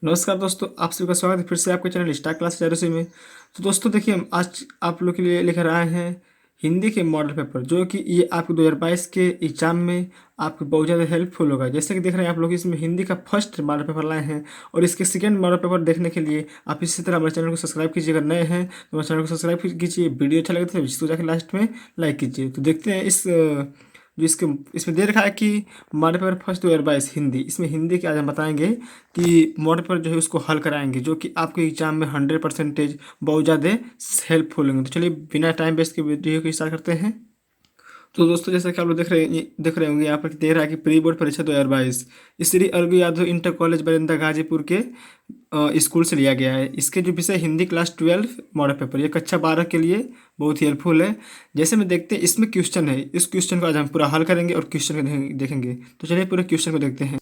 नमस्कार दोस्तों, आप सभी का स्वागत है फिर से आपके चैनल स्टार क्लास ज़ेरो में। तो दोस्तों देखिए, हम आज आप लोग के लिए लेकर आए हैं हिंदी के मॉडल पेपर, जो कि ये आपके 2022 के एग्जाम में आपको बहुत ज़्यादा हेल्पफुल होगा। जैसे कि देख रहे हैं आप लोग, इसमें हिंदी का फर्स्ट मॉडल पेपर लाए हैं और इसके सेकंड मॉडल पेपर देखने के लिए आप इसी तरह हमारे चैनल को सब्सक्राइब कीजिए। अगर नए हैं तो हमारे चैनल को सब्सक्राइब कीजिए। वीडियो अच्छा लगे तो इसको जाकर लास्ट में लाइक कीजिए। तो देखते हैं जो इसके इसमें दे रखा है कि मॉडल पेपर फर्स्ट 2022 हिंदी। इसमें हिंदी के आज हम बताएंगे कि मॉडल पेपर जो है उसको हल कराएंगे, जो कि आपके एग्जाम में 100% बहुत ज़्यादा हेल्पफुल होंगे। तो चलिए बिना टाइम वेस्ट के वीडियो को स्टार्ट करते हैं। तो दोस्तों, जैसा कि आप लोग देख रहे होंगे, यहाँ पर दे रहा है कि प्री बोर्ड परीक्षा 2022 श्री अरबी यादव इंटर कॉलेज बरिंदा गाजीपुर के स्कूल से लिया गया है। इसके जो विषय हिंदी क्लास 12 मॉडल पेपर, ये कक्षा 12 के लिए बहुत ही हेल्पफुल है। जैसे में देखते हैं इसमें क्वेश्चन है, इस क्वेश्चन को आज हम पूरा हल करेंगे और क्वेश्चन को देखेंगे। तो चलिए पूरे क्वेश्चन को देखते हैं।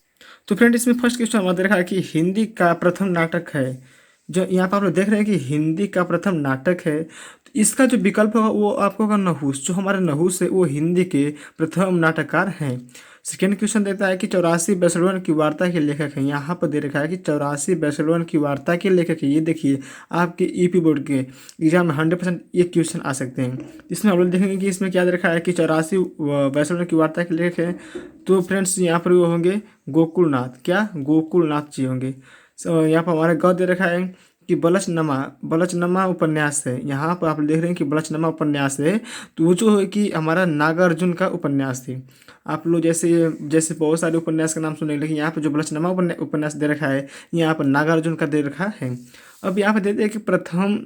तो फ्रेंड, इसमें फर्स्ट क्वेश्चन हमारा दे रखा है कि हिंदी का प्रथम नाटक है। जो यहाँ पर आप लोग देख रहे हैं कि हिंदी का प्रथम नाटक है, तो इसका जो विकल्प होगा वो आपको होगा नहुस। जो हमारे नहुस है वो हिंदी के प्रथम नाटककार हैं। सेकेंड क्वेश्चन देता है कि 84 बैसलवन की वार्ता के लेखक हैं। यहाँ पर दे रखा है कि 84 बैसलवन की वार्ता के लेखक है। ये देखिए, आपके ईपी बोर्ड के एग्जाम में 100% ये क्वेश्चन आ सकते हैं। इसमें हम लोग देखेंगे कि इसमें क्या दे रखा है कि 84 बैसलवन की वार्ता के लेखक हैं। तो फ्रेंड्स, यहाँ पर वो होंगे गोकुलनाथ। क्या? गोकुलनाथ जी होंगे। यहाँ पर हमारे गद्य दे रखा है कि बलचनमा बलचनमा उपन्यास है। यहाँ पर आप देख रहे हैं कि बलचनमा उपन्यास है, तो वो जो है कि हमारा नागार्जुन का उपन्यास थी। आप लोग जैसे जैसे बहुत सारे उपन्यास का नाम सुने, लेकिन यहाँ पर जो बलचनमा उपन्यास दे रखा है, यहाँ पर नागार्जुन का दे रखा है। अब यहाँ पर देते हैं कि प्रथम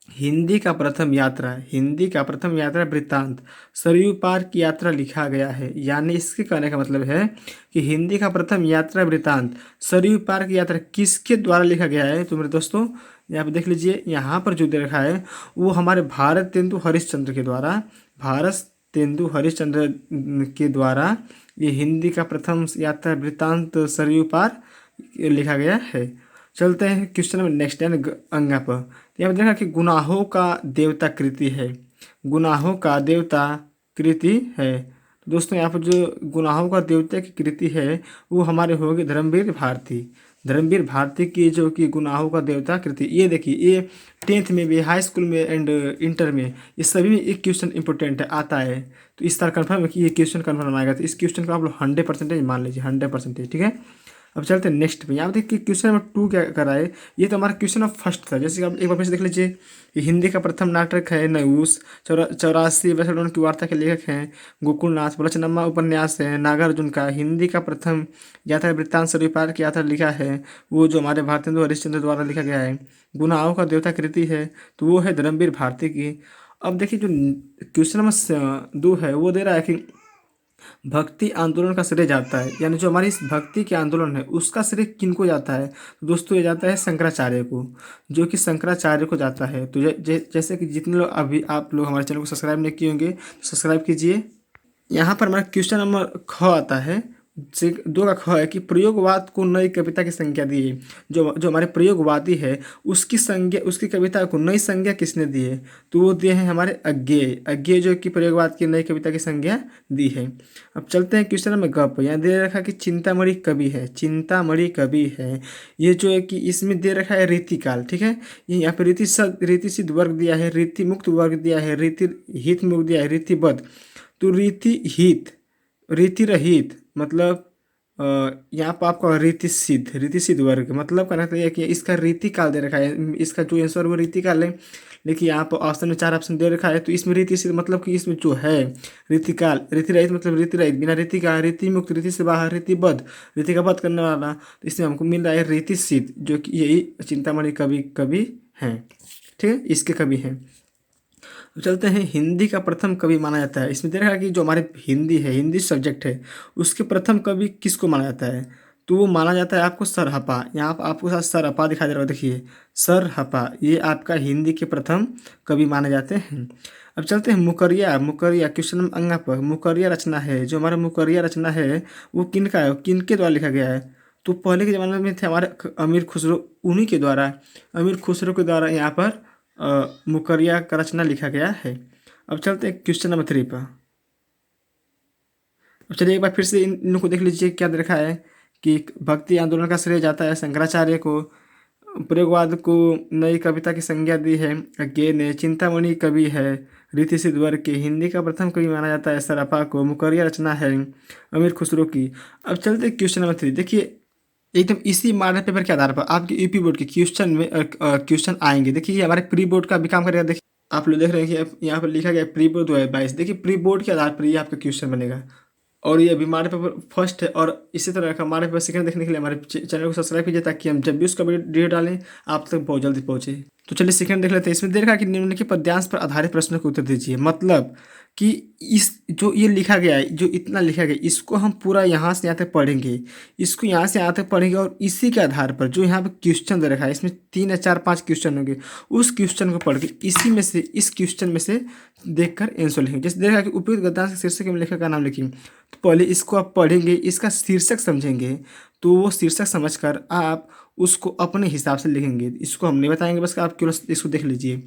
हिंदी का प्रथम यात्रा, हिंदी का प्रथम यात्रा वृत्तांत सरयू पार की यात्रा लिखा गया है। यानी इसके कहने का मतलब है कि हिंदी का प्रथम यात्रा वृत्तांत सरयू पार की यात्रा किसके द्वारा लिखा गया है। तो मेरे दोस्तों, यहाँ पे देख लीजिए, यहाँ पर जो दे रखा है वो हमारे भारत तेंदु हरिश्चंद्र के द्वारा, भारत तेंदु हरिश्चंद्र के द्वारा ये हिंदी का प्रथम यात्रा वृत्तांत सरयू पार लिखा गया है। चलते हैं क्वेश्चन नंबर नेक्स्ट यानी अंगा पर। तो यहाँ पर देखा कि गुनाहों का देवता कृति है। गुनाहों का देवता कृति है। तो दोस्तों, यहाँ पर जो गुनाहों का देवता की कृति है वो हमारे होगी धर्मवीर भारती। धर्मवीर भारती की जो कि गुनाहों का देवता कृति, ये देखिए, ये 10th में भी, हाई स्कूल में एंड इंटर में, ये सभी में एक क्वेश्चन इंपॉर्टेंट है, आता है। तो इस तरह कन्फर्म है कि ये क्वेश्चन कन्फर्म आएगा। तो इस क्वेश्चन को आप लोग 100% मान लीजिए, 100%, ठीक है। अब चलते हैं नेक्स्ट पे। यहाँ पे देखिए क्वेश्चन नंबर 2 क्या कर रहा है। ये तो हमारा क्वेश्चन ऑफ फर्स्ट था। जैसे कि आप एक बार फिर से देख लीजिए, ये हिंदी का प्रथम नाटक है नहुस। 84 बैसलवन की वार्ता के लेखक हैं गोकुलनाथ। बलचनमा उपन्यास है नागार्जुन का। हिंदी का प्रथम यात्रा वृत्तांत सरयू पार की यात्रा लिखा है वो जो हमारे भारतेंदु हरिश्चंद्र द्वारा लिखा गया है। गुनाहों का देवता कृति है तो वो है धर्मवीर भारती की। अब देखिए, जो क्वेश्चन नंबर 2 है वो दे रहा है कि भक्ति आंदोलन का श्रेय जाता है, यानी जो हमारी इस भक्ति के आंदोलन है उसका श्रेय किनको जाता है। तो दोस्तों, ये जाता है शंकराचार्य को, जो कि शंकराचार्य को जाता है। तो जैसे कि जितने लोग अभी आप लोग हमारे चैनल को सब्सक्राइब नहीं किए होंगे तो सब्सक्राइब कीजिए। यहाँ पर हमारा क्वेश्चन नंबर ख आता है, 2 का ख है कि प्रयोगवाद को नई कविता की संज्ञा दी है। जो जो हमारे प्रयोगवादी है उसकी संज्ञा, उसकी कविता को नई संज्ञा किसने दी है। तो वो दिए हैं हमारे अज्ञेय। अज्ञेय जो कि प्रयोगवाद की नई कविता की संज्ञा दी है। अब चलते हैं क्वेश्चन नंबर ग पर। यहाँ दे रखा कि चिंतामणि कवि है, चिंतामणि कवि है। ये जो है कि इसमें दे रखा है रीतिकाल, ठीक है। ये यहाँ पे रीति सिद्ध वर्ग दिया है, रीति मुक्त वर्ग दिया है, रीति हित मुक्त दिया है, रीतिबद्ध। तो रीति हित, रीति रहित मतलब यहाँ पर आपका रीति सिद्ध वर्ग मतलब कहना चाहिए कि इसका रीति काल दे रखा है। इसका जो आंसर वो रीति काल है। लेकिन यहाँ पर ऑप्शन में 4 ऑप्शन दे रखा है, तो इसमें रीति सिद्ध मतलब कि इसमें जो है रीति काल, रीति रहित मतलब रीति रहित, बिना रीति का, रीति मुक्त, रीति से बाहर, रीतिबद्ध, रीति का बद्ध करने वाला। तो इसमें हमको मिल रहा है रीति सिद्ध, जो कि यही चिंतामणि कवि हैं, ठीक है, इसके कवि हैं। तो चलते हैं हिंदी का प्रथम कवि माना जाता है। इसमें दे रखा है कि जो हमारे हिंदी है, हिंदी सब्जेक्ट है, उसके प्रथम कवि किसको माना जाता है। तो वो माना जाता है आपको सरहपा। यहाँ पर आपको साथ सरहपा दिखा दे रहा है, देखिए सरहपा, ये आपका हिंदी के प्रथम कवि माने जाते हैं। अब चलते हैं मुकरिया। मुकरिया क्वेश्चन नंबर अंगा पर, मुकरिया रचना है, जो हमारा मुकरिया रचना है वो किनका है, किनके द्वारा लिखा गया है। तो पहले के ज़माने में थे हमारे अमीर खुसरो, उन्हीं के द्वारा, अमीर खुसरो के द्वारा यहाँ पर मुकरिया का रचना लिखा गया है। अब चलते हैं क्वेश्चन नंबर 3 पर। अब चलिए एक बार फिर से इन लोगों को देख लीजिए क्या दे रखा है कि भक्ति आंदोलन का श्रेय जाता है शंकराचार्य को। प्रयोगवाद को नई कविता की संज्ञा दी है अज्ञे ने। चिंतामणि कवि है रीति सिद्ध वर्ग के। हिंदी का प्रथम कवि माना जाता है सराफा को। मुकर्रिया रचना है अमीर खुसरो की। अब चलते क्वेश्चन नंबर 3। देखिए एकदम इसी मॉडल पेपर के आधार पर आपके यूपी बोर्ड के क्वेश्चन में क्वेश्चन आएंगे। देखिए ये हमारे प्री बोर्ड का भी काम करेगा। देखिए आप लोग देख रहे हैं कि यहाँ पर लिखा गया प्री बोर्ड 2022। देखिए प्री बोर्ड के आधार पर ये आपका क्वेश्चन बनेगा और ये अभी हमारे पेपर फर्स्ट है। और इसी तरह का हमारे पेपर सेकंड देखने के लिए हमारे चैनल को सब्सक्राइब कीजिए ताकि हम जब भी उसका वीडियो डालें आप तक बहुत जल्दी पहुँचे। तो चलिए सेकंड देख लेते हैं। इसमें दे रखा है कि निम्नलिखित पद्यांश पर आधारित प्रश्नों के उत्तर दीजिए। मतलब कि इस जो ये लिखा गया है, जो इतना लिखा गया है, इसको हम पूरा यहाँ से यहाँ तक पढ़ेंगे, इसको यहाँ से यहाँ तक पढ़ेंगे और इसी के आधार पर जो यहाँ पे क्वेश्चन दे रखा है, इसमें 3 या 4 5 क्वेश्चन होंगे, उस क्वेश्चन को पढ़ के इसी में से इस क्वेश्चन में से देखकर आंसर लिखेंगे। जैसे देखा कि उपयुक्त गद्यांश के शीर्षक में लेखक का नाम लिखेंगे, तो पहले इसको आप पढ़ेंगे, इसका शीर्षक समझेंगे, तो वो शीर्षक समझकर आप उसको अपने हिसाब से लिखेंगे। इसको हम नहीं बताएंगे, बस आप केवल इसको देख लीजिए।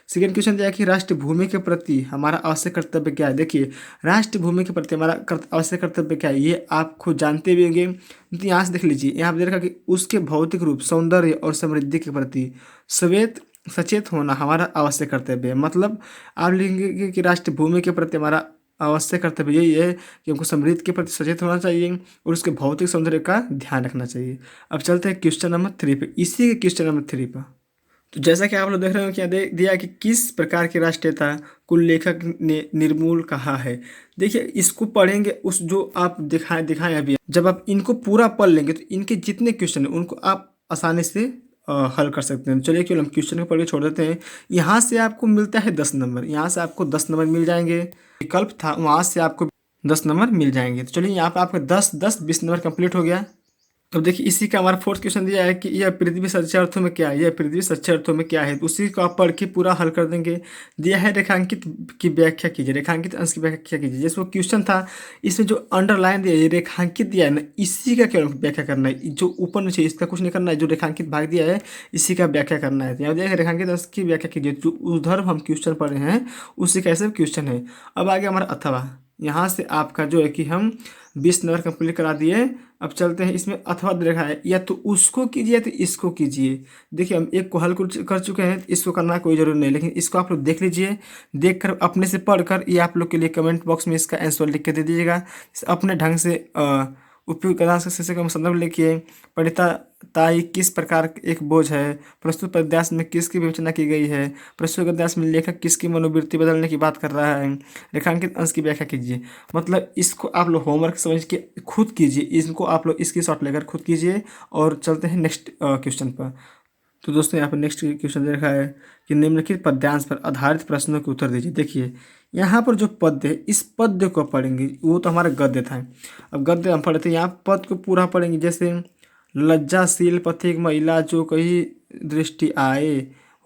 सेकेंड क्वेश्चन दिया कि राष्ट्रभूमि के प्रति हमारा आवश्यक कर्तव्य क्या है। देखिए राष्ट्रभूमि के प्रति हमारा आवश्यक कर्तव्य क्या है, ये आप खुद जानते भी होंगे। तो यहाँ से देख लीजिए, यहाँ पर दे रखा कि उसके भौतिक रूप, सौंदर्य और समृद्धि के प्रति सचेत होना हमारा आवश्यक कर्तव्य है। मतलब आप लिखेंगे कि राष्ट्रभूमि के प्रति हमारा आवश्यक कर्तव्य यही है कि हमको समृद्धि के प्रति सचेत होना चाहिए और उसके भौतिक सौंदर्य का ध्यान रखना चाहिए। अब चलते हैं क्वेश्चन नंबर 3 पे, इसी के क्वेश्चन नंबर 3 पर। तो जैसा कि आप लोग देख रहे हो, क्या दिया कि किस प्रकार की राष्ट्रीयता को लेखक ने निर्मूल कहा है। देखिए इसको पढ़ेंगे, उस जो आप दिखाएं अभी, जब आप इनको पूरा पढ़ लेंगे तो इनके जितने क्वेश्चन हैं उनको आप आसानी से हल कर सकते हैं। चलिए केवल हम क्वेश्चन को पढ़ के छोड़ देते हैं। यहाँ से आपको मिलता है 10 नंबर, यहाँ से आपको 10 नंबर मिल जाएंगे। विकल्प था वहाँ से आपको 10 नंबर मिल जाएंगे। तो चलिए यहाँ पे आपका 10 20 नंबर कंप्लीट हो गया। तो देखिए इसी का हमारा फोर्थ क्वेश्चन दिया है कि यह पृथ्वी सच्चे अर्थों में क्या है, यह पृथ्वी सच्चे अर्थों में क्या है। तो उसी को आप पढ़ के पूरा हल कर देंगे। दिया है रेखांकित की व्याख्या कीजिए, रेखांकित अंश की व्याख्या कीजिए। जैसे वो क्वेश्चन था, इसमें जो अंडरलाइन दिया है, ये रेखांकित दिया है ना, इसी का केवल व्याख्या करना है। जो ऊपर नीचे इसका कुछ नहीं करना है, जो रेखांकित भाग दिया है इसी का व्याख्या करना है। यहाँ दिया है रेखांकित अंश की व्याख्या कीजिए। जो उधर हम क्वेश्चन पढ़ रहे हैं उसी का ऐसे क्वेश्चन है। अब आगे हमारा अथवा, यहाँ से आपका जो है कि हम 20 नंबर कंप्लीट करा दिए। अब चलते हैं, इसमें अथवा दे रखा है, या तो उसको कीजिए या तो इसको कीजिए। देखिए हम एक को हल कर चुके हैं, इसको करना कोई जरूरी नहीं, लेकिन इसको आप लोग देख लीजिए। देखकर अपने से पढ़कर ये आप लोग के लिए कमेंट बॉक्स में इसका आंसर लिख के दे दीजिएगा। अपने ढंग से उपयुक्त गद्यांश के शीर्षक में संदर्भ लिखिए। पढ़िता ताई किस प्रकार एक बोझ है। प्रस्तुत पद्यांश में किसकी विवेचना की गई है। प्रस्तुत गद्यांश में लेखक किसकी मनोवृत्ति बदलने की बात कर रहा है। रेखांकित अंश की व्याख्या कीजिए। मतलब इसको आप लोग होमवर्क समझ के खुद कीजिए, इसको आप लोग इसकी शॉट लेकर खुद कीजिए। और चलते हैं नेक्स्ट क्वेश्चन पर। तो दोस्तों यहाँ पर नेक्स्ट क्वेश्चन दे रखा है कि निम्नलिखित पद्यांश पर आधारित प्रश्नों के उत्तर दीजिए। देखिय यहाँ पर जो पद्य है, इस पद्य को पढ़ेंगे, वो तो हमारा गद्य था। अब गद्य हम पढ़ते हैं, यहाँ पद को पूरा पढ़ेंगे। जैसे लज्जाशील पथिक महिला जो कहीं दृष्टि आए,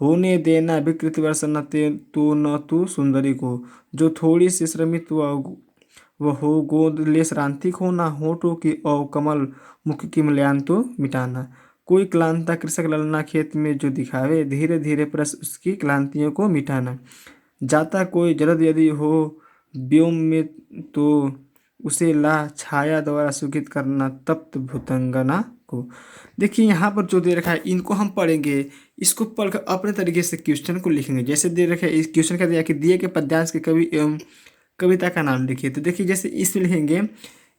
होने देना विकृत वर्ष न ते तो न तू सुंदरी को, जो थोड़ी सी श्रमित वह हो गोद ले श्रांतिक हो, ना होठों की और कमल मुख की मल्यान तो मिटाना। कोई क्लांता कृषक ललना खेत में जो दिखावे, धीरे धीरे प्रस उसकी क्लांतियों को मिटाना। जाता कोई जरद यदि हो व्योम में, तो उसे ला छाया द्वारा सुखित करना तप्त भूतंगना को। देखिए यहाँ पर जो दे रखा है इनको हम पढ़ेंगे, इसको पढ़कर अपने तरीके से क्वेश्चन को लिखेंगे। जैसे दे रखा है, इस क्वेश्चन का दिया कि दिए के पद्यांश के कवि एवं कविता का नाम लिखिए। तो देखिए जैसे इसमें लिखेंगे,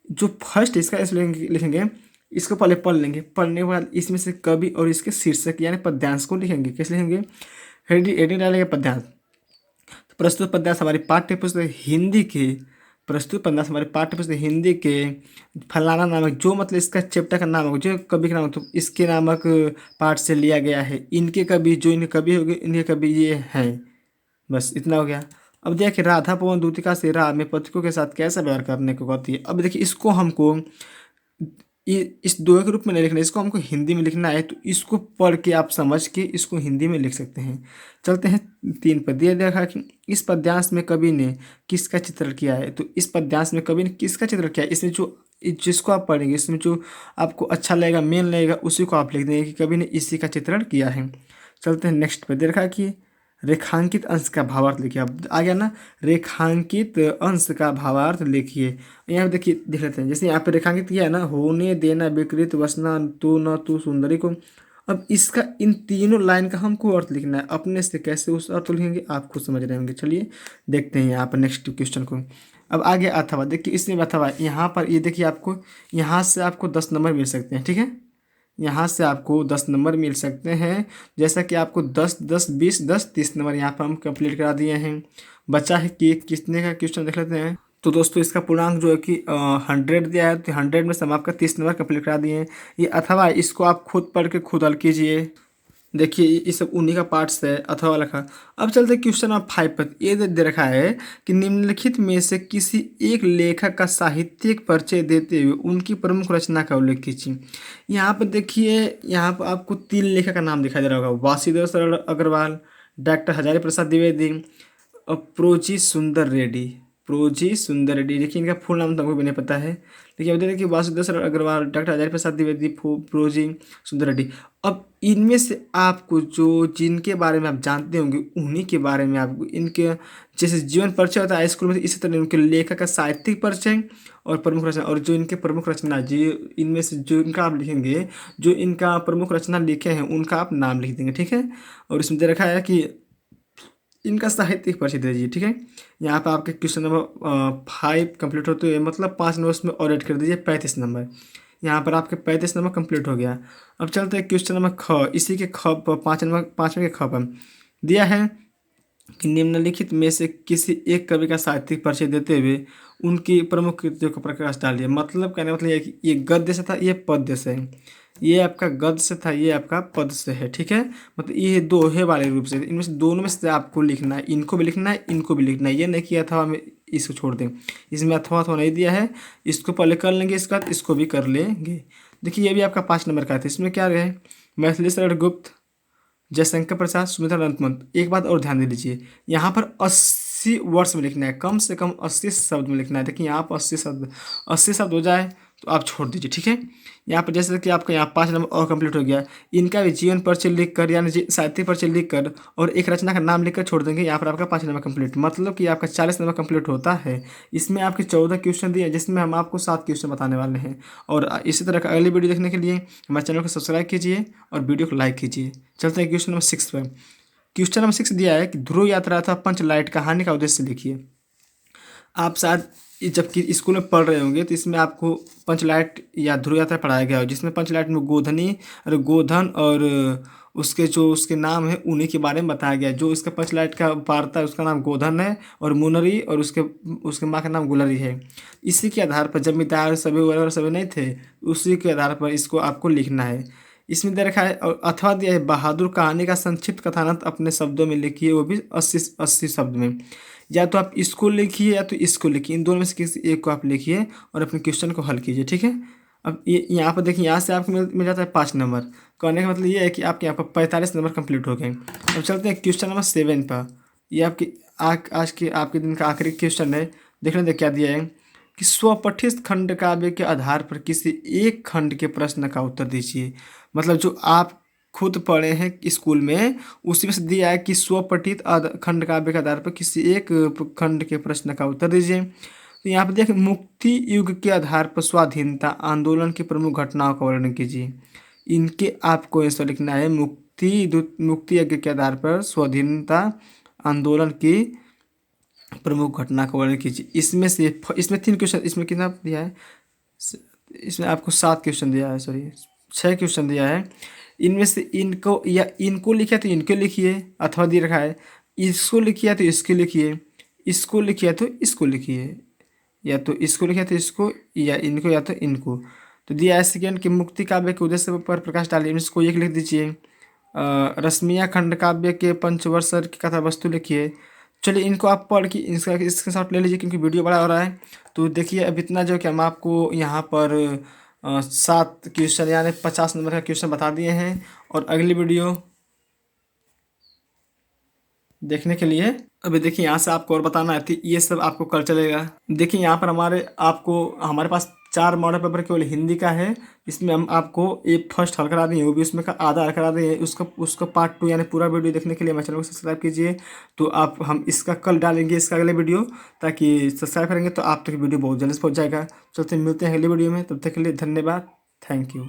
जो फर्स्ट इसका इसमें लिखेंगे, इसको पहले पढ़ लेंगे। पढ़ने के बाद इसमें से कवि और इसके शीर्षक यानी पद्यांश को लिखेंगे। कैसे लिखेंगे, हेडिंग डालेंगे पद्यांश। तो प्रस्तुत पद्यांश हमारी पाठ्य पुस्तक हिंदी के, प्रस्तुत पद्यांश हमारे पाठ्य पुस्तक हिंदी के फलाना नामक, जो मतलब इसका चैप्टर का नाम होगा, जो कवि का नाम, तो इसके नामक पाठ से लिया गया है। इनके कवि, जो इनके कवि हो गए, इनके कवि ये हैं। बस इतना हो गया। अब देखिए राधा पवन दूतिका से राह में पथिकों के साथ कैसा व्यवहार करने को कहती है। अब देखिए इसको हमको इस दोहे के रूप में नहीं लिखना है, इसको हमको हिंदी में लिखना है। तो इसको पढ़ के आप समझ के इसको हिंदी में लिख सकते हैं। चलते हैं 3 पर। दिया देखा कि इस पद्यांश में कवि ने किसका चित्रण किया है। तो इस पद्यांश में कवि ने किसका चित्रण किया है, इसमें जो जिसको आप पढ़ेंगे, इसमें जो आपको अच्छा लगेगा, मेन लगेगा, उसी को आप लिख देंगे कि कवि ने इसी का चित्रण किया है। चलते हैं नेक्स्ट पर। देखा कि रेखांकित अंश का भावार्थ लिखिए। अब आ गया ना, रेखांकित अंश का भावार्थ लिखिए। यहाँ पे देखिए, देख लेते हैं। जैसे यहाँ पे रेखांकित किया है ना, होने देना, विकृत, वसना, तू न तू सुंदरी को। अब इसका इन तीनों लाइन का हमको अर्थ लिखना है। अपने से कैसे उस अर्थ को लिखेंगे आप खुद समझ रहे होंगे। चलिए देखते हैं यहाँ पर नेक्स्ट क्वेश्चन को। अब आगे अथवा, देखिए इसमें अथवा यहाँ पर ये देखिए, आपको यहाँ से आपको 10 नंबर मिल सकते हैं, ठीक है। यहाँ से आपको 10 नंबर मिल सकते हैं। जैसा कि आपको 10 10 20 10 30 नंबर यहाँ पर हम कंप्लीट करा दिए हैं। बचा है कि कितने का क्वेश्चन देख लेते हैं। तो दोस्तों इसका पूर्णांक जो है कि 100 दिया है, तो 100 में से हम आपका 30 नंबर कंप्लीट करा दिए हैं। ये अथवा इसको आप खुद पढ़ के खुद हल कीजिए। देखिए ये सब उन्हीं का पार्ट्स है, अथवा लिखा। अब चलते हैं क्वेश्चन नंबर 5 पर। ये दे रखा है कि निम्नलिखित में से किसी एक लेखक का साहित्यिक परिचय देते हुए उनकी प्रमुख रचना का उल्लेख कीजिए। यहाँ पर देखिए, यहाँ पर आपको 3 लेखक का नाम दिखाई दे रहा होगा। वासुदेव सरल अग्रवाल, डॉक्टर हजारी प्रसाद द्विवेदी और प्रोजी सुंदर रेड्डी। प्रोजी सुंदर रेड्डी, देखिए इनका फुल नाम तो हमको भी नहीं पता है, लेकिन अब देखिए वासुदेव सरल अग्रवाल, डॉक्टर हजारी प्रसाद द्विवेदी, प्रोजी सुंदर रेड्डी। अब इनमें से आपको जो जिनके बारे में आप जानते होंगे उन्हीं के बारे में आपको इनके जैसे जीवन परिचय होता है स्कूल में, इसी तरह उनके लेखक का साहित्यिक परिचय और प्रमुख रचना, और जो इनके प्रमुख रचना जो इनमें से जो इनका आप लिखेंगे, जो इनका प्रमुख रचना लिखे हैं उनका आप नाम लिख देंगे, ठीक है। और इसमें दे रखा है कि इनका साहित्यिक परिचय दे दीजिए, ठीक है। यहाँ पर आपके क्वेश्चन नंबर 5 कंप्लीट होते हुए, मतलब 5 नंबर उसमें और ऐड कर दीजिए, 35 नंबर। यहाँ पर आपके 35 नंबर कंप्लीट हो गया। अब चलते हैं क्वेश्चन नंबर ख। इसी के ख पर 5 नंबर 5वें के ख पर दिया है कि निम्नलिखित में से किसी एक कवि का साहित्यिक परिचय देते हुए उनकी प्रमुख कृतियों का प्रकाश डालिए। मतलब कहने का मतलब ये है कि ये गद्य से था, ये पद्य से है। ये आपका गद्य से था, ये आपका पद से है, ठीक है। मतलब ये दोहे वाले रूप से, इनमें से दोनों में से आपको लिखना है। इनको भी लिखना है, इनको भी लिखना है। ये नहीं कि अथवा में इसको छोड़ दें, इसमें अथवा अथवा नहीं दिया है। इसको पहले कर लेंगे, इसका इसको भी कर लेंगे। देखिए ये भी आपका 5 नंबर का था। इसमें क्या रहे, मैथिली शरण गुप्त, जयशंकर प्रसाद, सुमित्रा नंदमंत। एक बात और ध्यान दे लीजिए, यहाँ पर 80 वर्ड्स में लिखना है, कम से कम 80 शब्द में लिखना है। देखिए यहाँ पर 80 शब्द हो जाए तो आप छोड़ दीजिए, ठीक है। यहाँ पर जैसे कि आपका यहाँ 5 नंबर और कंप्लीट हो गया। इनका भी जीवन परिचय लिख कर, यानी साहित्य परिचय लिख कर और एक रचना का नाम लिख कर छोड़ देंगे। यहाँ पर आपका 5 नंबर कंप्लीट, मतलब कि आपका 40 नंबर कंप्लीट होता है। इसमें आपके 14 क्वेश्चन दिए, जिसमें हम आपको 7 क्वेश्चन बताने वाले हैं। और इसी तरह का अगली वीडियो देखने के लिए हमारे चैनल को सब्सक्राइब कीजिए और वीडियो को लाइक कीजिए। चलते हैं क्वेश्चन नंबर 6 पर। क्वेश्चन नंबर 6 दिया है कि ध्रुव यात्रा अथवा पंचलाइट कहानी का उद्देश्य लिखिए। आप शायद जबकि स्कूल में पढ़ रहे होंगे तो इसमें आपको पंचलाइट या ध्रुव यात्रा पढ़ाया गया हो, जिसमें पंचलाइट में गोधनी और गोधन और उसके जो उसके नाम है उन्हीं के बारे में बताया गया है। जो इसका पंचलाइट का वार्ता है उसका नाम गोधन है और मुनरी, और उसके माँ का नाम गुलरी है। इसी के आधार पर जमींदार सभी वगैरह सभी नहीं थे, उसी के आधार पर इसको आपको लिखना है। इसमें दे रखा है और अथवा दिया है बहादुर कहानी का संक्षिप्त कथानक अपने शब्दों में लिखिए, वो भी 80 शब्द में। या तो आप इसको लिखिए या तो इसको लिखिए, इन दोनों में से किसी एक को आप लिखिए और अपने क्वेश्चन को हल कीजिए, ठीक है। अब ये यहाँ पर देखिए, यहाँ से आपको मिल जाता है 5 नंबर। कहने का मतलब ये है कि आपके यहाँ पर 45 नंबर कंप्लीट हो गए। अब चलते हैं क्वेश्चन नंबर 7 पर। ये आपकी आज के आपके दिन का आखिरी क्वेश्चन है। देखने दे क्या दिया है कि स्वपठित खंड काव्य के आधार पर किसी एक खंड के प्रश्न का उत्तर दीजिए। मतलब जो आप खुद पढ़े हैं स्कूल में उसी में से दिया है कि स्वपठित खंड काव्य के आधार पर किसी एक खंड के प्रश्न का उत्तर दीजिए। तो यहाँ पर देखिए, मुक्ति युग के आधार पर स्वाधीनता आंदोलन की प्रमुख घटनाओं का वर्णन कीजिए। इनके आपको ऐसा लिखना है, मुक्ति युग के आधार पर स्वाधीनता आंदोलन की प्रमुख घटना का वर्णन कीजिए। इसमें 3 क्वेश्चन, इसमें कितना दिया है, इसमें आपको 7 क्वेश्चन दिया है, सॉरी 6 क्वेश्चन दिया है। इनमें से इनको या इनको लिखिए तो इनको लिखिए, अथवा दे रखा है इसको लिखिए तो इसको लिखिए, इसको लिखिए तो इसको लिखिए, या तो इसको लिखिए तो इसको, या इनको या तो इनको। तो दिया है सेकेंड कि मुक्ति काव्य के उद्देश्य पर प्रकाश डालिए, इनमें से कोई एक लिख दीजिए। रश्मिया खंड काव्य के पंचवर्षर की कथा वस्तु लिखिए। चलिए इनको आप पढ़ के इसका स्क्रीनशॉट ले लीजिए, क्योंकि वीडियो बड़ा हो रहा है। तो देखिए अब इतना जो कि हम आपको यहाँ पर 7 क्वेश्चन यानी 50 नंबर का क्वेश्चन बता दिए हैं। और अगली वीडियो देखने के लिए अभी देखिए यहाँ से आपको और बताना है, तो ये सब आपको कल चलेगा। देखिए यहाँ पर हमारे पास 4 मॉडल पेपर केवल हिंदी का है। इसमें हम आपको एक फर्स्ट हल करा देंगे, वो भी उसमें का आधा हल करा देंगे। उसका पार्ट 2 यानी पूरा वीडियो देखने के लिए हमारे चैनल को सब्सक्राइब कीजिए। तो आप हम इसका कल डालेंगे इसका अगले वीडियो, ताकि सब्सक्राइब करेंगे तो आप तक वीडियो बहुत जल्दी से पहुँच जाएगा। चलते मिलते हैं अगले वीडियो में, तब तक के लिए धन्यवाद। Thank you.